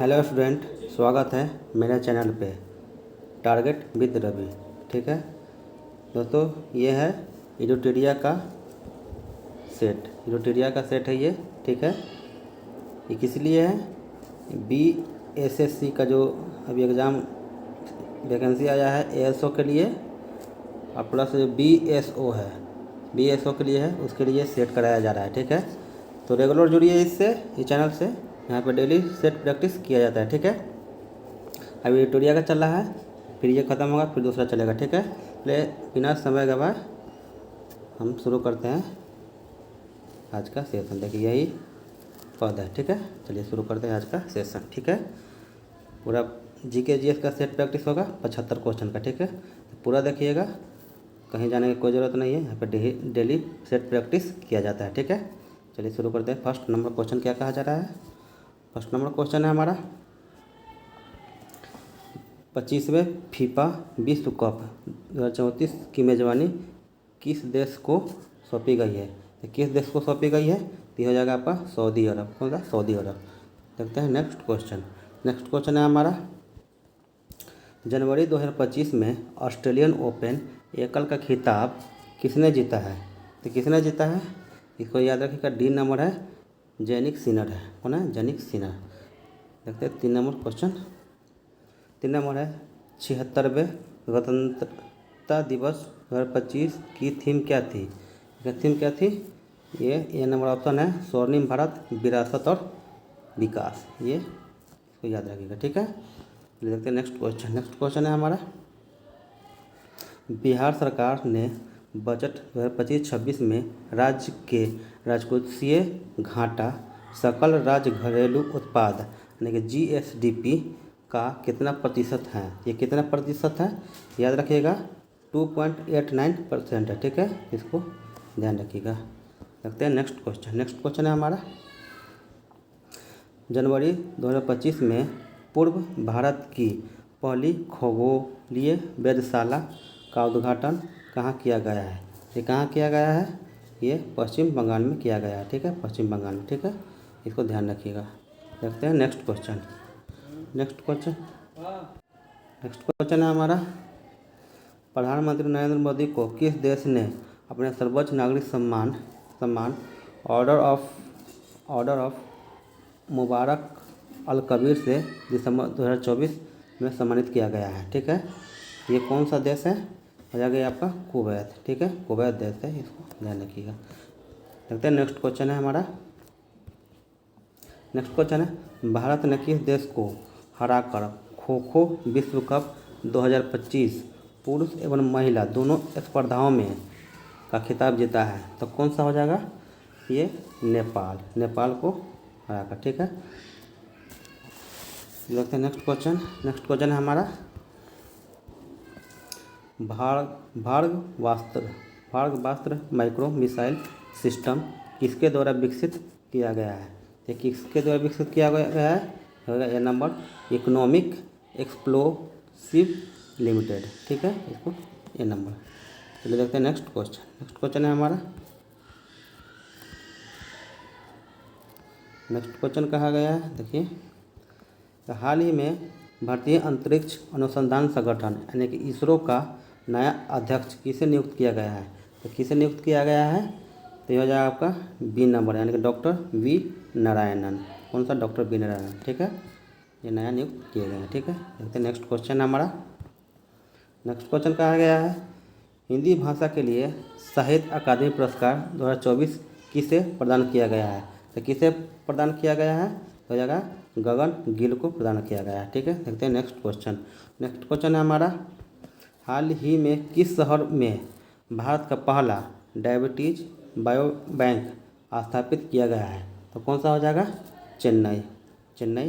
Hello student, स्वागत है मेरे चैनल पे टारगेट विद रवि। ठीक है दोस्तों, ये है इडोटेरिया का सेट है ये। ठीक है, ये किस लिए है? BSSC का जो अभी एग्ज़ाम वैकेंसी आया है ASO के लिए, और प्लस BSO है, BSO के लिए है, उसके लिए सेट कराया जा रहा है। ठीक है, तो रेगुलर जुड़िए इससे, इस चैनल से। यहाँ पे डेली सेट प्रैक्टिस किया जाता है। ठीक है, अभी एडिटोरिया का चल रहा है, फिर ये ख़त्म होगा, फिर दूसरा चलेगा। ठीक है, इसलिए बिना समय गवाए हम शुरू करते हैं आज का सेशन। देखिए यही पद है। ठीक है, चलिए शुरू करते हैं आज का सेशन। ठीक है, पूरा GK GS का सेट प्रैक्टिस होगा 75 क्वेश्चन का। ठीक है, तो पूरा देखिएगा, कहीं जाने की कोई ज़रूरत नहीं है, यहाँ पर डेली सेट प्रैक्टिस किया जाता है। ठीक है, चलिए शुरू करते हैं। फर्स्ट नंबर क्वेश्चन क्या कहा जा रहा है? फर्स्ट नंबर क्वेश्चन है हमारा 25वें फीफा विश्व कप 2034 की मेज़बानी किस देश को सौंपी गई है? तो किस देश को सौंपी गई है? तो हो जाएगा आपका सऊदी अरब। कौन सा? सऊदी अरब। देखते हैं नेक्स्ट क्वेश्चन। नेक्स्ट क्वेश्चन है हमारा जनवरी 2025 में ऑस्ट्रेलियन ओपन एकल का खिताब किसने जीता है? तो किसने जीता है? इसको याद रखिएगा, D नंबर है, जैनिक सिनर है। कौन है? Jannik Sinner. देखते हैं 3 नंबर क्वेश्चन। 3 नंबर है 76वें गणतंत्रता दिवस 2025 की थीम क्या थी? थीम क्या थी? ये नंबर ऑप्शन है स्वर्णिम भारत, विरासत और विकास। ये इसको याद रखिएगा। ठीक है, देखते हैं नेक्स्ट क्वेश्चन। नेक्स्ट क्वेश्चन है हमारा बिहार सरकार ने बजट 2025-26 में राज्य के राजकोषीय घाटा सकल राज्य घरेलू उत्पाद यानी कि GSDP का कितना प्रतिशत है? ये कितना प्रतिशत है? याद रखिएगा 2.89% है। ठीक है, इसको ध्यान रखिएगा। देखते हैं नेक्स्ट क्वेश्चन। नेक्स्ट क्वेश्चन है हमारा जनवरी 2025 में पूर्व भारत की पहली खगोलीय वेधशाला का उद्घाटन कहाँ किया गया है? ये कहाँ किया गया है? ये पश्चिम बंगाल में किया गया है। ठीक है, पश्चिम बंगाल में। ठीक है, इसको ध्यान रखिएगा। देखते हैं नेक्स्ट क्वेश्चन। नेक्स्ट क्वेश्चन है हमारा प्रधानमंत्री नरेंद्र मोदी को किस देश ने अपने सर्वोच्च नागरिक सम्मान ऑर्डर ऑफ मुबारक अल कबीर से दिसंबर 2024 में सम्मानित किया गया है? ठीक है, ये कौन सा देश है? हो जाएगा आपका कुवैत। ठीक है, कुवैत देश है, इसको ध्यान रखिएगा। देखते हैं नेक्स्ट क्वेश्चन है हमारा। नेक्स्ट क्वेश्चन है भारत ने किस देश को हराकर खो खो विश्व कप 2025 पुरुष एवं महिला दोनों स्पर्धाओं में का खिताब जीता है? तो कौन सा हो जाएगा? ये नेपाल को हराकर। ठीक है, देखते हैं नेक्स्ट क्वेश्चन। नेक्स्ट क्वेश्चन है हमारा भार्गवास्त्र माइक्रो मिसाइल सिस्टम किसके द्वारा विकसित किया गया है? ये किसके द्वारा विकसित किया गया है? होगा ये नंबर इकोनॉमिक एक्सप्लोसिव लिमिटेड। ठीक है, इसको ये नंबर। चलिए देखते हैं नेक्स्ट क्वेश्चन। नेक्स्ट क्वेश्चन है हमारा नेक्स्ट क्वेश्चन कहा गया है, देखिए तो हाल ही में भारतीय अंतरिक्ष अनुसंधान संगठन यानी कि इसरो का नया अध्यक्ष किसे नियुक्त किया गया है? तो किसे नियुक्त किया गया है? तो ये हो जाएगा आपका B नंबर यानी कि डॉक्टर V नारायणन। कौन सा? Doctor V Narayanan. ठीक है, ये नया नियुक्त किए गए हैं। ठीक है, देखते हैं नेक्स्ट क्वेश्चन हमारा। नेक्स्ट क्वेश्चन कहा गया है हिंदी भाषा के लिए साहित्य अकादमी पुरस्कार 2024 किसे प्रदान किया गया है? तो किसे प्रदान किया गया है? हो जाएगा गगन गिल को प्रदान किया गया है। ठीक है, देखते हैं नेक्स्ट क्वेश्चन। नेक्स्ट क्वेश्चन है हमारा हाल ही में किस शहर में भारत का पहला डायबिटीज बायो बैंक स्थापित किया गया है? तो कौन सा हो जाएगा? चेन्नई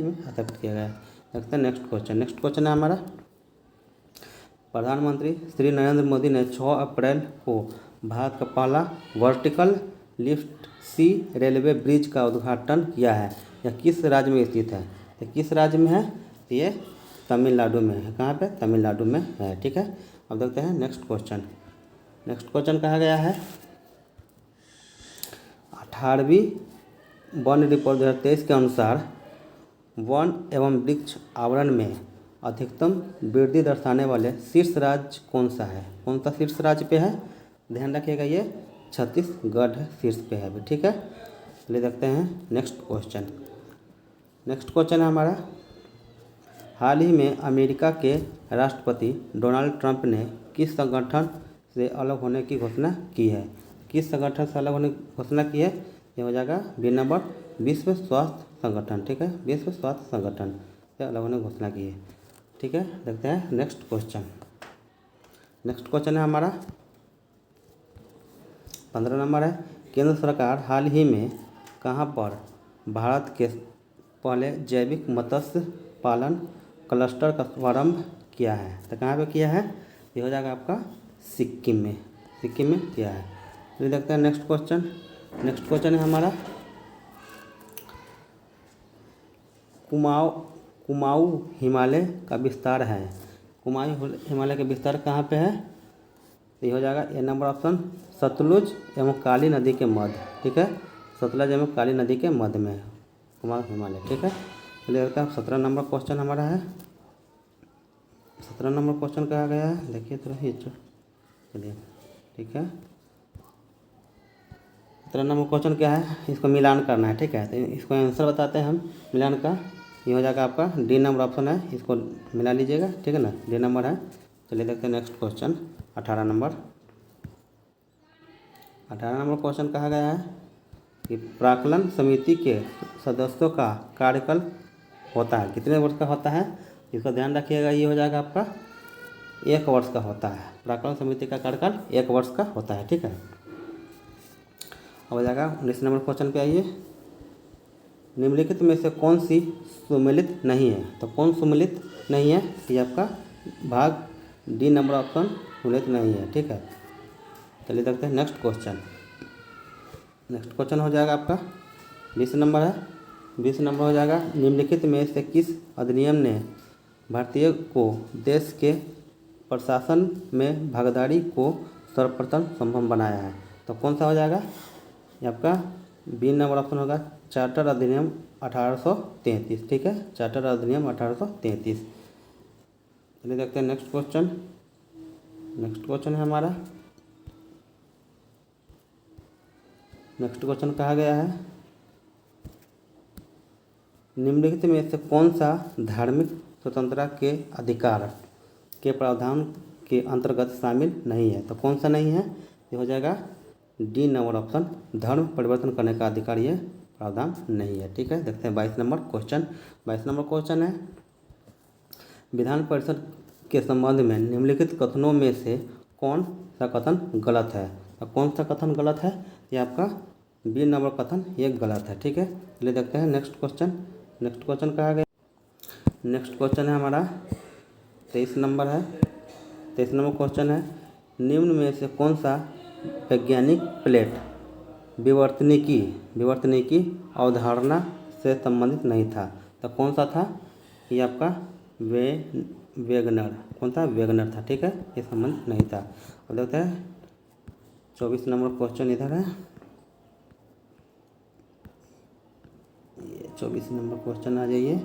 में स्थापित किया गया है। देखते हैं नेक्स्ट क्वेश्चन। नेक्स्ट क्वेश्चन है हमारा प्रधानमंत्री श्री नरेंद्र मोदी ने 6 अप्रैल को भारत का पहला वर्टिकल लिफ्ट सी रेलवे ब्रिज का उद्घाटन किया है। यह किस राज्य में स्थित है? तो किस राज्य में है? ये तमिलनाडु में है। कहाँ पे? तमिलनाडु में है। ठीक है, अब देखते हैं नेक्स्ट क्वेश्चन। नेक्स्ट क्वेश्चन कहा गया है 18वीं वन रिपोर्ट 2023 के अनुसार वन एवं वृक्ष आवरण में अधिकतम वृद्धि दर्शाने वाले शीर्ष राज्य कौन सा है? कौन सा शीर्ष राज्य पे है? ध्यान रखिएगा, ये छत्तीसगढ़ शीर्ष पे है अभी, ठीक है। चलिए देखते हैं नेक्स्ट क्वेश्चन। नेक्स्ट क्वेश्चन है हमारा, हाल ही में अमेरिका के राष्ट्रपति डोनाल्ड ट्रंप ने किस संगठन से अलग होने की घोषणा की है? किस संगठन से अलग होने की घोषणा की है? ये हो जाएगा बी नंबर, विश्व स्वास्थ्य संगठन, ठीक है। विश्व स्वास्थ्य संगठन से अलग होने की घोषणा की है, ठीक है। देखते हैं नेक्स्ट क्वेश्चन। नेक्स्ट क्वेश्चन है हमारा 15 नंबर है, केंद्र सरकार हाल ही में कहाँ पर भारत के पहले जैविक मत्स्य पालन क्लस्टर का शुभारंभ किया है? तो कहाँ पे किया है? ये हो जाएगा आपका सिक्किम में, सिक्किम में किया है। तो देखते हैं नेक्स्ट क्वेश्चन। नेक्स्ट क्वेश्चन है हमारा, कुमाऊं हिमालय का विस्तार है। कुमाऊं हिमालय का विस्तार कहाँ पे है? तो ये हो जाएगा ए नंबर ऑप्शन, सतलुज एवं काली नदी के मध्य, ठीक है। सतलुज एवं काली नदी के मध्य में है कुमाऊं हिमालय, ठीक है। चलिए देखते हैं 17 नंबर क्वेश्चन हमारा है। 17 नंबर क्वेश्चन कहा गया है, देखिए थोड़ा ही, चलिए ठीक है। 17 नंबर क्वेश्चन क्या है? इसको मिलान करना है, ठीक है। तो इसको आंसर बताते हैं हम मिलान का। ये हो जाएगा आपका डी नंबर ऑप्शन है, इसको मिला लीजिएगा, ठीक है ना, डी नंबर है। चलिए देखते हैं next question 18 number. 18 number question कहा गया है कि प्राक्कलन समिति के सदस्यों का कार्यकाल होता है, कितने वर्ष का होता है? इसका ध्यान रखिएगा, ये हो जाएगा आपका 1 वर्ष का होता है। प्राक्कलन समिति का कार्यकाल 1 वर्ष का होता है, ठीक है। अब हो जाएगा 19 नंबर क्वेश्चन पे आइए, निम्नलिखित में से कौन सी सुमेलित नहीं है? तो कौन सुमेलित नहीं है? ये आपका भाग डी नंबर ऑप्शन सुमेलित नहीं है, ठीक है। चलिए देखते हैं नेक्स्ट क्वेश्चन। नेक्स्ट क्वेश्चन हो जाएगा आपका 20 नंबर है। 20 नंबर हो जाएगा, निम्नलिखित में से किस अधिनियम ने भारतीय को देश के प्रशासन में भागीदारी को सर्वप्रथम संभव बनाया है? तो कौन सा हो जाएगा? ये आपका बी नंबर ऑप्शन होगा, चार्टर अधिनियम 1833, ठीक है। चार्टर अधिनियम 1833। चलिए देखते हैं नेक्स्ट क्वेश्चन। नेक्स्ट क्वेश्चन है हमारा, नेक्स्ट क्वेश्चन कहा गया है, निम्नलिखित में से कौन सा धार्मिक स्वतंत्रता के अधिकार के प्रावधान के अंतर्गत शामिल नहीं है? तो कौन सा नहीं है? ये हो जाएगा डी नंबर ऑप्शन, धर्म परिवर्तन करने का अधिकार ये प्रावधान नहीं है, ठीक है। देखते हैं 22 नंबर क्वेश्चन। 22 नंबर क्वेश्चन है, विधान परिषद के संबंध में निम्नलिखित कथनों में से कौन सा कथन गलत है? तो कौन सा कथन गलत है? ये आपका बी नंबर कथन ये गलत है, ठीक है। चलिए देखते हैं नेक्स्ट क्वेश्चन। नेक्स्ट क्वेश्चन कहा गया, नेक्स्ट क्वेश्चन है हमारा 23 नंबर है। 23 नंबर क्वेश्चन है, निम्न में से कौन सा वैज्ञानिक प्लेट विवर्तनिकी अवधारणा से संबंधित नहीं था? तो कौन सा था? ये आपका वेगनर, कौन सा? वेगनर था, ठीक है। ये संबंधित नहीं था। अब देखते हैं 24 नंबर क्वेश्चन इधर है, ये 24 नंबर क्वेश्चन आ जाइए।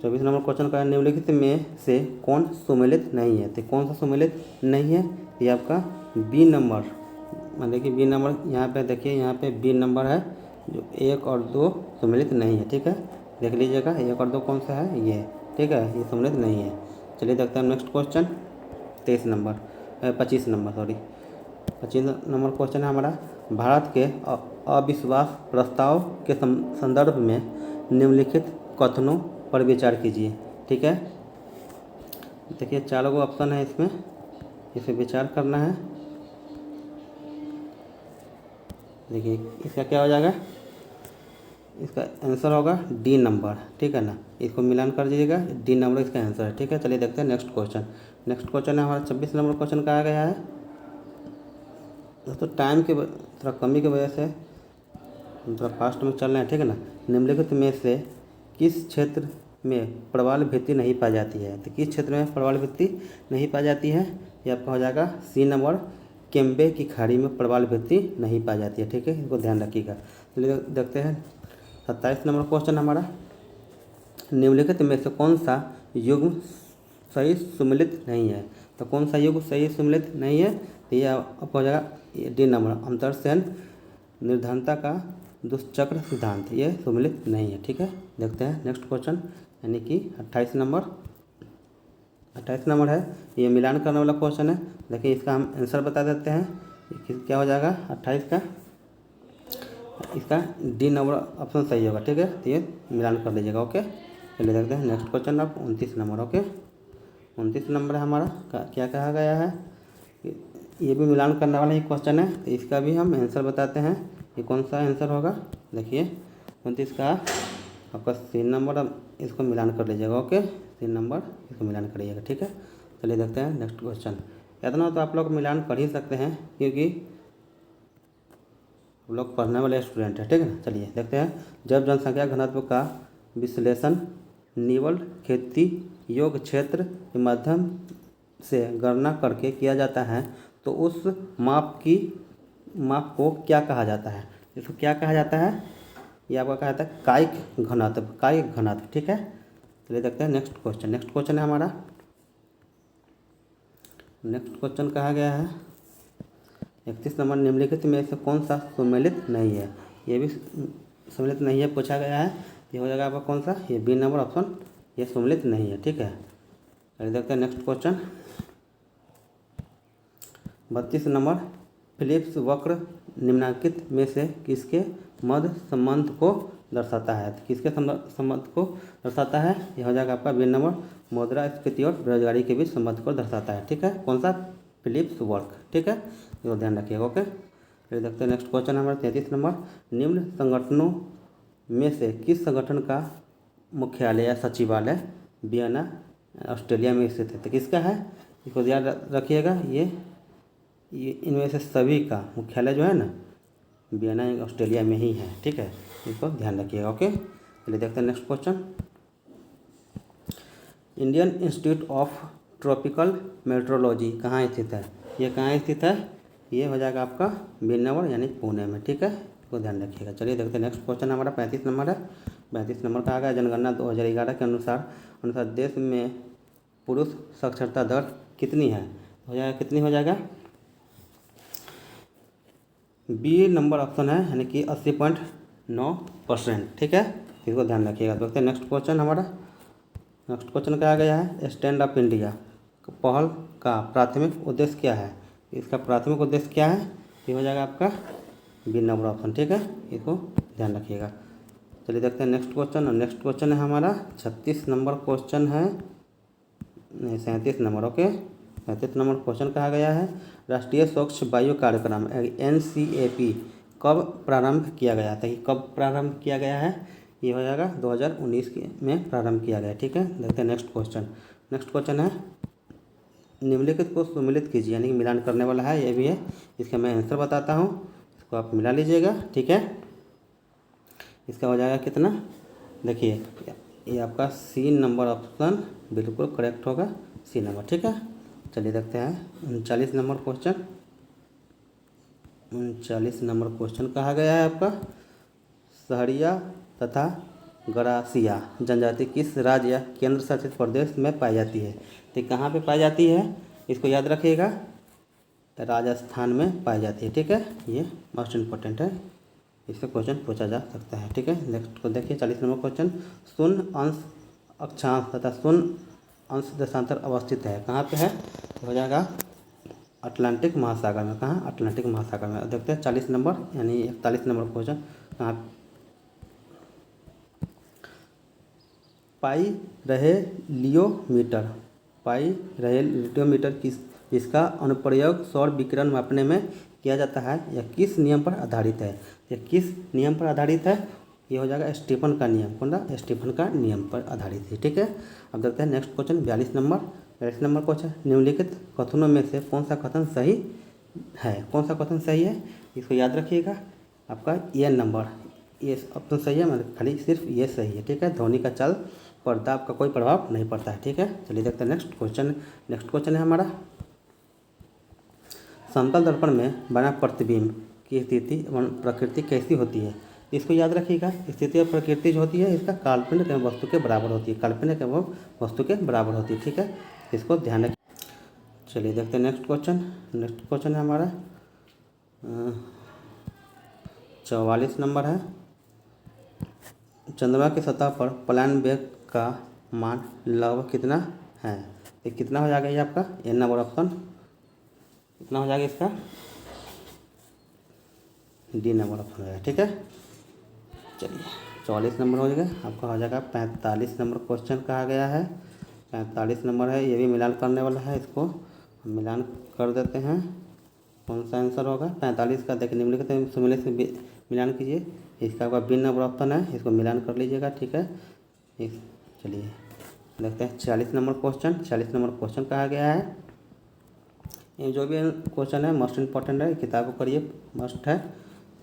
24 नंबर क्वेश्चन का निम्नलिखित में से कौन सुमेलित नहीं है? तो कौन सा सुमेलित नहीं है? ये आपका बी नंबर, मान देखिए बी नंबर यहाँ पे, देखिए यहाँ पे बी नंबर है, जो 1 और 2 सुमेलित नहीं है, ठीक है। देख लीजिएगा 1 और 2 कौन सा है, ये, ठीक है, ये सम्मिलित नहीं है। चलिए देखते हैं next question 25 number sorry 25 number question है हमारा, भारत के अविश्वास प्रस्ताव के संदर्भ में निम्नलिखित कथनों पर विचार कीजिए, ठीक है। देखिए 4 गो ऑप्शन है इसमें, इसे विचार करना है। देखिए इसका क्या हो जाएगा, इसका आंसर होगा डी नंबर, ठीक है ना। इसको मिलान कर दीजिएगा, डी नंबर इसका आंसर है, ठीक है। चलिए देखते हैं नेक्स्ट क्वेश्चन। नेक्स्ट क्वेश्चन है हमारा 26 नंबर क्वेश्चन कहा गया है। दोस्तों टाइम की थोड़ा कमी की वजह से थोड़ा फास्ट में चल रहे हैं, ठीक है ना। निम्नलिखित में से किस क्षेत्र में प्रवाल भित्ति नहीं पाई जाती है? तो किस क्षेत्र में प्रवाल भित्ति नहीं पाई जाती है? ये आपका हो जाएगा सी नंबर, केम्बे की खाड़ी में प्रवाल भित्ति नहीं पाई जाती है, ठीक है। इसको ध्यान रखिएगा। चलिए देखते हैं 27 नंबर क्वेश्चन हमारा। निम्नलिखित में से कौन सा युग्म सही सुमेलित नहीं है? तो कौन सा युग्म सही सुमेलित नहीं है? तो ये आपको हो जाएगा डी नंबर, अंतरसेन निर्धारणता का दुष्चक्र सिद्धांत, ये सुमेलित नहीं है। ठीक है, देखते हैं नेक्स्ट क्वेश्चन, यानी कि 28 नंबर है, ये मिलान करने वाला क्वेश्चन है। देखिए इसका हम आंसर बता देते हैं, क्या हो जाएगा 28 का, इसका डी नंबर ऑप्शन सही होगा। ठीक है, तो ये मिलान कर लीजिएगा। ओके, चलिए देखते हैं नेक्स्ट क्वेश्चन अब 29 नंबर। ओके, 29 नंबर है हमारा, क्या कहा गया है, ये भी मिलान करने वाला ही क्वेश्चन है, तो इसका भी हम आंसर बताते हैं। ये कौन सा आंसर होगा, देखिए 29 का आपका 3 नंबर, अब इसको मिलान कर लीजिएगा। ओके, 3 नंबर इसको मिलान करिएगा। ठीक है, चलिए देखते हैं नेक्स्ट क्वेश्चन। इतना तो आप लोग मिलान कर ही सकते हैं क्योंकि हम लोग पढ़ने वाले स्टूडेंट हैं। ठीक है ना, चलिए देखते हैं। जब जनसंख्या घनत्व का विश्लेषण निवल खेती योग्य क्षेत्र के माध्यम से गणना करके किया जाता है तो उस माप को क्या कहा जाता है? इसको क्या कहा जाता है? ये आपका कहा जाता है कायिक घनत्व। ठीक है, चलिए देखते हैं नेक्स्ट क्वेश्चन है हमारा। नेक्स्ट क्वेश्चन कहा गया है 31 नंबर, निम्नलिखित में से कौन सा सुमेलित नहीं है? ये भी सुमेलित नहीं है पूछा गया है, ये हो जाएगा आपका कौन सा, ये बी नंबर ऑप्शन, ये सुमेलित नहीं है। ठीक है, चलिए देखते हैं नेक्स्ट क्वेश्चन 32 नंबर, फिलिप्स वक्र निम्नलिखित में से किसके मध्य संबंध को दर्शाता है? तो किसके संबंध को दर्शाता है? यह हो जाएगा आपका बी नंबर, मुद्रास्फीति और बेरोजगारी के बीच संबंध को दर्शाता है। ठीक है, कौन सा, फिलिप्स वर्क। ठीक है, ये ध्यान रखिएगा। ओके, फिर देखते हैं नेक्स्ट क्वेश्चन हमारा 33 नंबर, निम्न संगठनों में से किस संगठन का मुख्यालय या सचिवालय वियना ऑस्ट्रेलिया में स्थित है? तो किसका है, इसको याद रखिएगा। ये इनमें से सभी का मुख्यालय जो है ना वियना ऑस्ट्रेलिया में ही है। ठीक है, इसको ध्यान रखिएगा। ओके, चलिए देखते हैं next question. Indian institute of tropical metrology कहाँ स्थित है? ये कहाँ स्थित है? ये हो जाएगा आपका बी नंबर, यानी पुणे में। ठीक है, इसको ध्यान रखिएगा। चलिए देखते हैं नेक्स्ट क्वेश्चन हमारा 35 नंबर है। 35 नंबर का आ गया, जनगणना 2011 के अनुसार देश में पुरुष साक्षरता दर कितनी है? हो जाएगा, कितनी हो जाएगा, बी नंबर ऑप्शन है, यानी कि 80.9%। ठीक है, इसको ध्यान रखिएगा। देखते हैं नेक्स्ट क्वेश्चन हमारा। नेक्स्ट क्वेश्चन क्या आ गया है, स्टैंड अप इंडिया पहल का प्राथमिक उद्देश्य क्या है? इसका प्राथमिक उद्देश्य क्या है? ये हो जाएगा आपका बी नंबर ऑप्शन। ठीक है, इसको ध्यान रखिएगा। चलिए देखते हैं नेक्स्ट क्वेश्चन, और नेक्स्ट क्वेश्चन है हमारा 36 नंबर क्वेश्चन है, नहीं 37 नंबर। ओके, 37 नंबर क्वेश्चन कहा गया है, राष्ट्रीय स्वच्छ वायु कार्यक्रम NCAP कब प्रारंभ किया गया था? कब प्रारंभ किया गया है? ये हो जाएगा 2019 में प्रारंभ किया गया। ठीक है, देखते हैं नेक्स्ट क्वेश्चन है, निम्नलिखित को सुमेलित कीजिए, यानी कि मिलान करने वाला है, ये भी है। इसका मैं आंसर बताता हूँ, इसको आप मिला लीजिएगा। ठीक है, इसका हो जाएगा कितना, देखिए ये आपका सी नंबर ऑप्शन बिल्कुल करेक्ट होगा, सी नंबर। ठीक है, चलिए देखते हैं 39 नंबर क्वेश्चन। 39 नंबर क्वेश्चन कहा गया है आपका, सहरिया तथा गरासिया जनजाति किस राज्य या केंद्र शासित प्रदेश में पाई जाती है? तो कहाँ पे पाई जाती है, इसको याद रखिएगा, राजस्थान में पाई जाती है। ठीक है, ये मोस्ट इम्पोर्टेंट है, इससे क्वेश्चन पूछा जा सकता है। ठीक है, नेक्स्ट को देखिए 40 नंबर क्वेश्चन, शून्य अंश अक्षांश तथा शून्य अंश देशांतर अवस्थित है, कहाँ पे है? हो जाएगा अटलांटिक महासागर में। कहाँ? अटलांटिक महासागर में। देखते हैं 40 नंबर यानी 41 नंबर क्वेश्चन, कहाँ पाई रहे लियोमीटर जिसका अनुप्रयोग सौर विकिरण मापने में किया जाता है, यह किस नियम पर आधारित है? यह किस नियम पर आधारित है? ये हो जाएगा स्टीफन का नियम। कौन सा? स्टीफन का नियम पर आधारित है। ठीक है, अब देखते हैं नेक्स्ट क्वेश्चन 42 नंबर क्वेश्चन, निम्नलिखित कथनों में से कौन सा कथन सही है? कौन सा कथन सही है, इसको याद रखिएगा। आपका ये नंबर, ये ऑप्शन सही है, मतलब खाली सिर्फ ये सही है। ठीक है, ध्वनि का चाल पर दाब का कोई प्रभाव नहीं पड़ता है। ठीक है, चलिए देखते हैं नेक्स्ट क्वेश्चन है हमारा, समतल दर्पण में बना प्रतिबिंब की स्थिति एवं प्रकृति कैसी होती है? इसको याद रखिएगा। स्थिति और प्रकृति जो होती है इसका काल्पनिक एवं वस्तु के बराबर होती है, काल्पनिक एवं वस्तु के बराबर होती है, ठीक है, इसको ध्यान रखिए। चलिए देखते हैं नेक्स्ट क्वेश्चन। नेक्स्ट क्वेश्चन है हमारा 44 नंबर है। चंद्रमा की सतह पर पलायन वेग का मान लगभग कितना है? तो कितना हो जाएगा ये आपका एन नंबर ऑप्शन, कितना हो जाएगा इसका डी नंबर ऑप्शन हो जाएगा, ठीक है। चलिए 44 नंबर हो जाएगा आपका, हो जाएगा 45 नंबर क्वेश्चन कहा गया है। 45 नंबर है, ये भी मिलान करने वाला है, इसको हम मिलान कर देते हैं। कौन सा आंसर होगा 45 का? देखिए निम्नलिखित सुमेलित से मिलान कीजिए। इसका आपका बी नंबर ऑप्शन है, इसको मिलान कर लीजिएगा, ठीक है। चलिए देखते हैं 46 नंबर क्वेश्चन। 46 नंबर क्वेश्चन कहा गया है, ये जो भी क्वेश्चन है मोस्ट इम्पॉर्टेंट है, किताब को करिए, मस्ट है।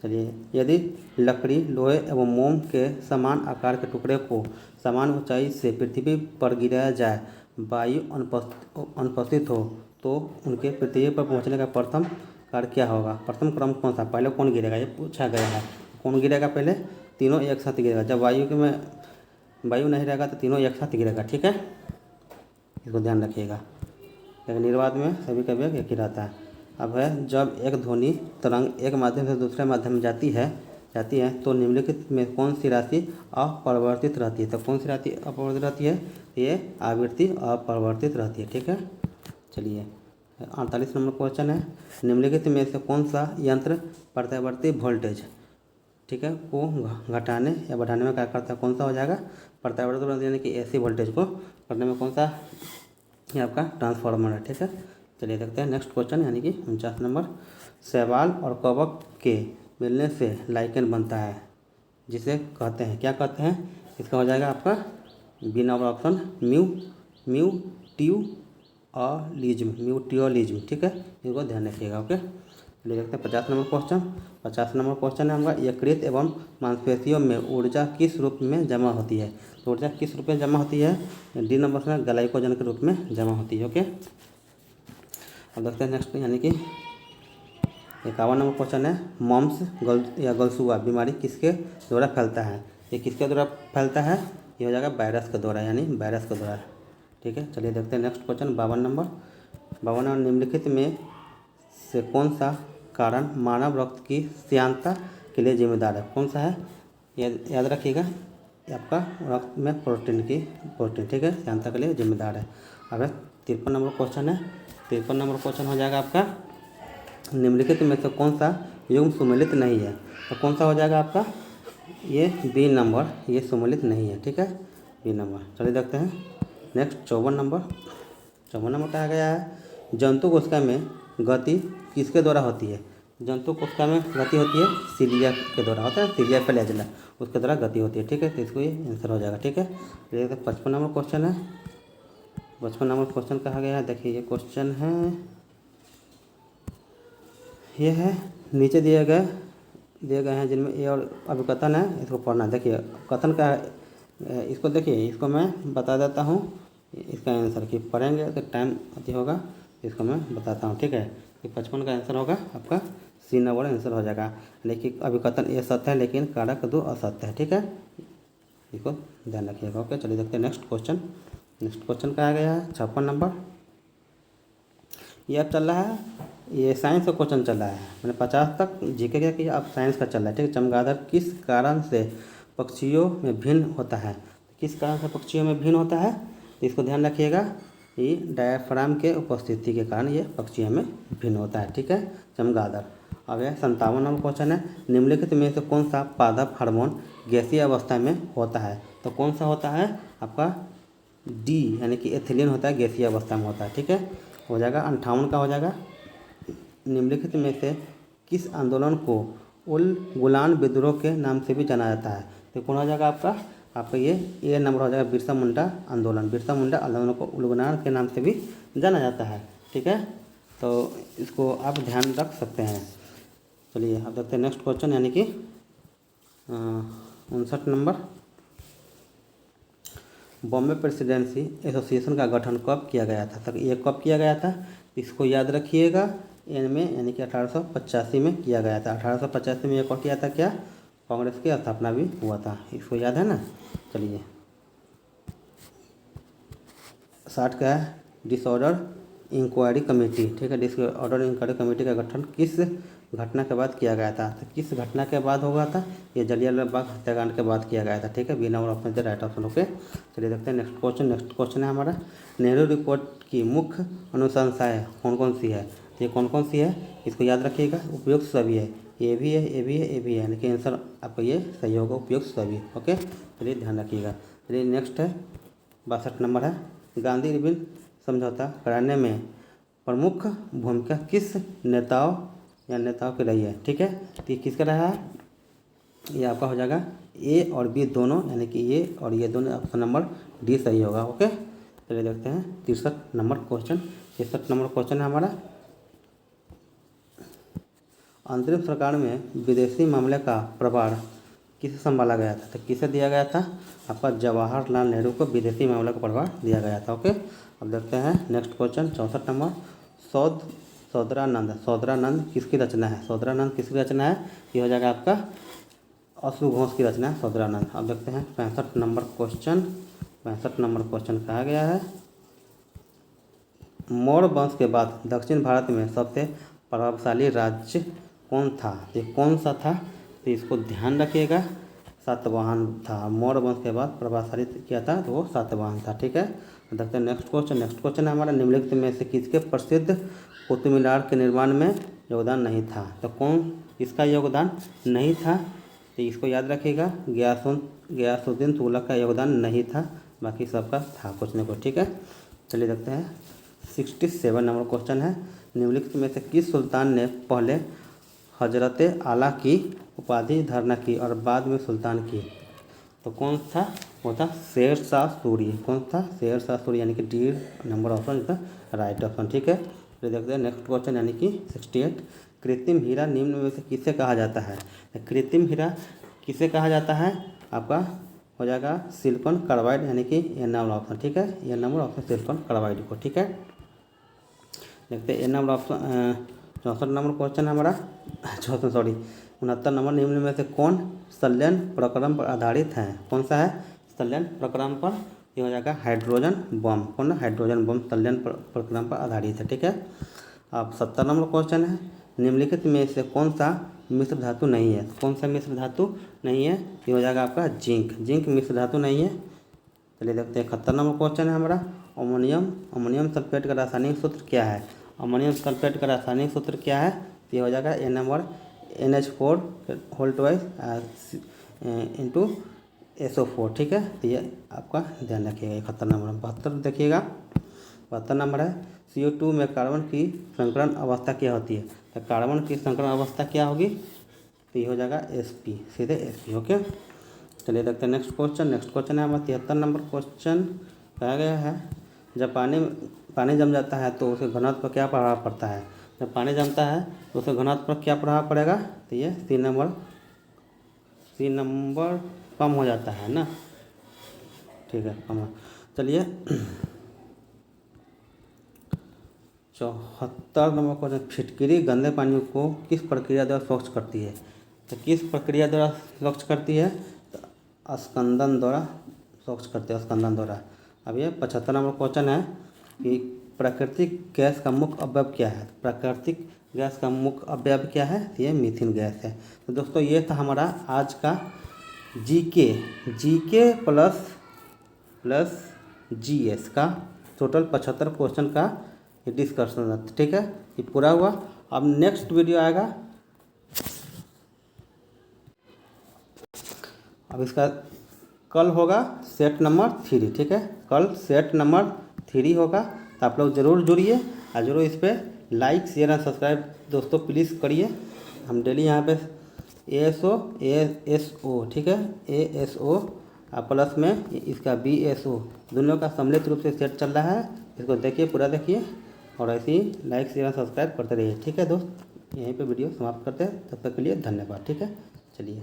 चलिए, यदि लकड़ी, लोहे एवं मोम के समान आकार के टुकड़े को समान ऊंचाई से पृथ्वी पर गिराया जाए, वायु अनुपस्थित हो, तो उनके पृथ्वी पर पहुंचने का प्रथम कार्य क्या होगा? प्रथम क्रम कौन सा? पहले कौन गिरेगा ये पूछा गया है। कौन गिरेगा पहले? तीनों एक साथ गिरेगा। जब वायु नहीं रहेगा तो तीनों एक साथ गिरेगा, ठीक है, इसको ध्यान रखिएगा। लेकिन निर्वात में सभी का वेग एक ही रहता है। अब है, जब एक ध्वनि तरंग एक माध्यम से दूसरे माध्यम में जाती है तो निम्नलिखित में कौन सी राशि अपरिवर्तित रहती है? तो कौन सी राशि अपरिवर्तित रहती है? ये आवृत्ति अपरिवर्तित रहती है, ठीक है। चलिए 48 नंबर क्वेश्चन है, निम्नलिखित में से कौन सा यंत्र प्रत्यावर्ती वोल्टेज, ठीक है, को घटाने या बढ़ाने में क्या करता है? कौन सा हो जाएगा? प्रत्यावर्ती वोल्टेज यानी कि एसी वोल्टेज को करने में कौन सा? ये आपका ट्रांसफार्मर है, ठीक है। चलिए देखते हैं नेक्स्ट क्वेश्चन, यानी कि 49 नंबर। शैवाल और कवक के मिलने से लाइकेन बनता है, जिसे कहते हैं, क्या कहते हैं? इसका हो जाएगा आपका बी नंबर ऑप्शन, म्यूटियोलिज्म, ठीक है, इसको ध्यान रखिएगा, ओके। चलिए देखते हैं 50 नंबर क्वेश्चन। 50 नंबर क्वेश्चन है हमारा, यकृत एवं मांसपेशियों में ऊर्जा किस रूप में जमा होती है? तो ऊर्जा किस रूप में जमा होती है? डी नंबर में ग्लाइकोजन के रूप में जमा होती है, ओके। अब देखते हैं नेक्स्ट, यानी कि 51 नंबर क्वेश्चन है, मम्स या गलसुआ बीमारी किसके द्वारा फैलता है? ये किसके द्वारा फैलता है? ये हो जाएगा वायरस के द्वारा, यानी वायरस के द्वारा, ठीक है। चलिए देखते हैं नेक्स्ट क्वेश्चन 52 नंबर। निम्नलिखित में से कौन सा कारण मानव रक्त की श्यानता के लिए जिम्मेदार है? कौन सा है? याद रखिएगा, ये आपका रक्त में प्रोटीन, ठीक है, श्यानता के लिए जिम्मेदार है। अब 53 नंबर क्वेश्चन है। 53 नंबर क्वेश्चन हो जाएगा आपका, निम्नलिखित में से कौन सा युग्म सुमेलित नहीं है? तो कौन सा हो जाएगा आपका? ये बी नंबर, ये सुमेलित नहीं है, ठीक है, बी नंबर। चलिए देखते हैं नेक्स्ट 54 नंबर। 54 नंबर कहा गया है, जंतु कोशिका में गति किसके द्वारा होती है? जंतु कोशिका में गति होती है सीलिया के द्वारा, होता है सीलिया फ्लैजेला, उसके द्वारा गति होती है, ठीक है, तो इसको ये आंसर हो जाएगा, ठीक है। ये 55 नंबर क्वेश्चन है। 55 नंबर क्वेश्चन कहा गया है, देखिए ये क्वेश्चन है, ये है, नीचे दिए गए हैं जिनमें ए और अभिकथन है, इसको पढ़ना। देखिए कथन का है, इसको देखिए, इसको मैं बता देता हूँ इसका आंसर, कि पढ़ेंगे तो टाइम अति होगा, इसको मैं बताता हूँ, ठीक है। कि 55 का आंसर होगा आपका सी नंबर आंसर हो जाएगा। लेकिन अभिकथन ये सत्य है, लेकिन कारक दो असत्य है, ठीक है, इसको ध्यान रखिएगा, ओके। चलिए देखते हैं नेक्स्ट क्वेश्चन। नेक्स्ट क्वेश्चन कहा गया है 56 नंबर। ये अब चल रहा है, ये साइंस का क्वेश्चन चल रहा है, मैंने 50 तक जीके क्या किया, अब साइंस का चल रहा है, ठीक है। चमगादड़ किस कारण से पक्षियों में भिन्न होता है? किस कारण से पक्षियों में भिन्न होता है? तो इसको ध्यान रखिएगा, ये डायफ्राम के उपस्थिति के कारण ये पक्षियों में भिन्न होता है, ठीक है, चमगादड़। अब यह 57 नंबर क्वेश्चन है, निम्नलिखित में से कौन सा पादप हार्मोन गैसीय अवस्था में होता है? तो कौन सा होता है आपका? डी, यानी कि एथिलीन होता है, गैसीय अवस्था में होता है, ठीक है, हो जाएगा 58 का हो जाएगा। निम्नलिखित में से किस आंदोलन को गुलान विद्रोह के नाम से भी जाना जाता है? तो कौन हो जाएगा आपका ये ए नंबर हो जाएगा, बिरसा मुंडा आंदोलन। बिरसा मुंडा आंदोलन को उलगुनान के नाम से भी जाना जाता है, ठीक है, तो इसको आप ध्यान रख सकते हैं। चलिए अब देखते हैं नेक्स्ट क्वेश्चन, यानी कि 59 नंबर। बॉम्बे प्रेसिडेंसी एसोसिएशन का गठन कब किया गया था? तक ये कब किया गया था? इसको याद रखिएगा, एन में, यानी कि 1885 में किया गया था। 1885 में ये कब किया था? क्या कांग्रेस की स्थापना भी हुआ था। इसको याद है ना। चलिए 60 का है डिसऑर्डर इंक्वायरी कमेटी, ठीक है। डिसऑर्डर इंक्वायरी कमेटी का गठन किस घटना के बाद किया गया था? तो किस घटना के बाद होगा था? ये जलियांवाला बाग हत्याकांड के बाद किया गया था, ठीक है। बी नंबर ऑप्शन से राइट ऑप्शन ओके। चलिए देखते हैं नेक्स्ट क्वेश्चन। नेक्स्ट क्वेश्चन है हमारा, नेहरू रिपोर्ट की मुख्य अनुशंसाएं कौन कौन सी है? ये कौन कौन सी है इसको याद रखिएगा। उपयुक्त सभी है, ये भी है, ये भी है, ये भी है, लेकिन आंसर आपका ये सही होगा, उपयुक्त सभी। ओके चलिए ध्यान रखिएगा। चलिए नेक्स्ट है 62 नंबर है, गांधी इरविन समझौता कराने में प्रमुख भूमिका किस नेताओं की रही है? ठीक है, तो ये किसका रहा है? ये आपका हो जाएगा ए और बी दोनों, यानी कि ये और ये दोनों, ऑप्शन नंबर डी सही होगा। ओके चलिए देखते हैं 63 नंबर क्वेश्चन। 63 नंबर क्वेश्चन है हमारा, अंतरिम सरकार में विदेशी मामले का प्रभार किसे संभाला गया था? तो किसे दिया गया था? आपका जवाहरलाल नेहरू को विदेशी मामले का प्रभार दिया गया था। ओके अब देखते हैं नेक्स्ट क्वेश्चन 64 नंबर, सौदरानंद किसकी रचना है? सौदरानंद किसकी रचना है? ये हो जाएगा आपका अश्रु घोष की रचना है सौदरानंद। अब देखते हैं 65 नंबर क्वेश्चन। 65 नंबर क्वेश्चन कहा गया है, मौर्य वंश के बाद दक्षिण भारत में सबसे प्रभावशाली राज्य कौन था? ये कौन सा था? तो इसको ध्यान रखिएगा, सातवाहन था। मौर्य वंश के बाद प्रभावशाली क्या था? तो वो सातवाहन था, ठीक है। देखते हैं नेक्स्ट क्वेश्चन। नेक्स्ट क्वेश्चन है हमारा, निम्नलिखित में से किसके प्रसिद्ध कुतुब मीनार के निर्माण में योगदान नहीं था? तो कौन इसका योगदान नहीं था? तो इसको याद रखिएगा, गयासुद्दीन तुगलक का योगदान नहीं था, बाकी सबका था कुछ न कुछ, ठीक है। चलिए देखते हैं 67 नंबर क्वेश्चन है, निम्नलिखित में से किस सुल्तान ने पहले हजरत आला की उपाधि धारणा की और बाद में सुल्तान की? तो कौन था? वो था शेर शाह सूरी। कौन था? शेर शाह सूरी, यानी कि डी नंबर ऑप्शन इसका राइट ऑप्शन, ठीक है। तो देखते हैं नेक्स्ट क्वेश्चन, यानी कि 68, कृत्रिम हीरा निम्न में से किसे कहा जाता है? कृत्रिम हीरा किसे कहा जाता है? आपका हो जाएगा सिलिकॉन कार्बाइड, यानी कि ए नंबर ऑप्शन, ठीक है। ए नंबर ऑप्शन सिलिकॉन कार्बाइड को, ठीक है। देखते हैं ए नंबर ऑप्शन 64 नंबर क्वेश्चन हमारा 69 नंबर, निम्न में से कौन संलयन प्रक्रम पर आधारित है? कौन सा है संलयन प्रक्रम पर? ये हो जाएगा हाइड्रोजन बम। कौन? हाइड्रोजन बम संलयन प्रक्रम पर आधारित है, ठीक है। अब 70 नंबर क्वेश्चन है, निम्नलिखित में से कौन सा मिश्र धातु नहीं है? कौन सा मिश्र धातु नहीं है? ये हो जाएगा आपका जिंक मिश्र धातु नहीं है। चलिए देखते हैं 71 नंबर क्वेश्चन है हमारा, अमोनियम सल्फेट का रासायनिक सूत्र क्या है? अमोनियम सल्फेट का रासायनिक सूत्र क्या है? ये हो जाएगा a number NH4 whole twice into SO4, ठीक है। तो ये आपका ध्यान रखिएगा। 71 नंबर। 72 देखिएगा, 72 नंबर है, CO2 में कार्बन की संकरण अवस्था क्या होती है? तो कार्बन की संकरण अवस्था क्या होगी? तो ये हो जाएगा Sp, सीधे Sp, ओके। चलिए देखते हैं नेक्स्ट क्वेश्चन। नेक्स्ट क्वेश्चन है हमारा 73 नंबर क्वेश्चन। कहा गया है, जब पानी जम जाता है तो उसके घनत्व पर क्या प्रभाव पड़ता है? जब पानी जमता है तो उसके घनत्व पर क्या प्रभाव पड़ेगा? तो ये सी नंबर कम हो जाता है ना, ठीक है, कम। चलिए 74 नंबर क्वेश्चन, फिटकरी गंदे पानी को किस प्रक्रिया द्वारा स्वच्छ करती है? तो किस प्रक्रिया द्वारा स्वच्छ करती है? तो स्कंदन द्वारा स्वच्छ करती है, स्कंदन द्वारा। अब ये 75 नंबर क्वेश्चन है कि प्राकृतिक गैस का मुख्य अवयव क्या है? प्राकृतिक गैस का मुख्य अवयव क्या है? ये मीथेन गैस है। तो दोस्तों ये था हमारा आज का जीके प्लस जीएस का टोटल 75 क्वेश्चन का डिस्कशन है, ठीक है। ये पूरा हुआ। अब नेक्स्ट वीडियो आएगा, अब इसका कल होगा सेट नंबर 3, ठीक है। कल सेट नंबर 3 होगा, तो आप लोग ज़रूर जुड़िए और ज़रूर इस पर लाइक शेयर और सब्सक्राइब दोस्तों प्लीज़ करिए। हम डेली यहाँ पे ASO, ठीक है, ASO प्लस में इसका BSO दोनों का सम्मिलित रूप से सेट चल रहा है। इसको देखिए, पूरा देखिए और ऐसे ही लाइक शेयर और सब्सक्राइब करते रहिए, ठीक है दोस्त। यहीं पे वीडियो समाप्त करते हैं, तब तक के लिए धन्यवाद, ठीक है। चलिए।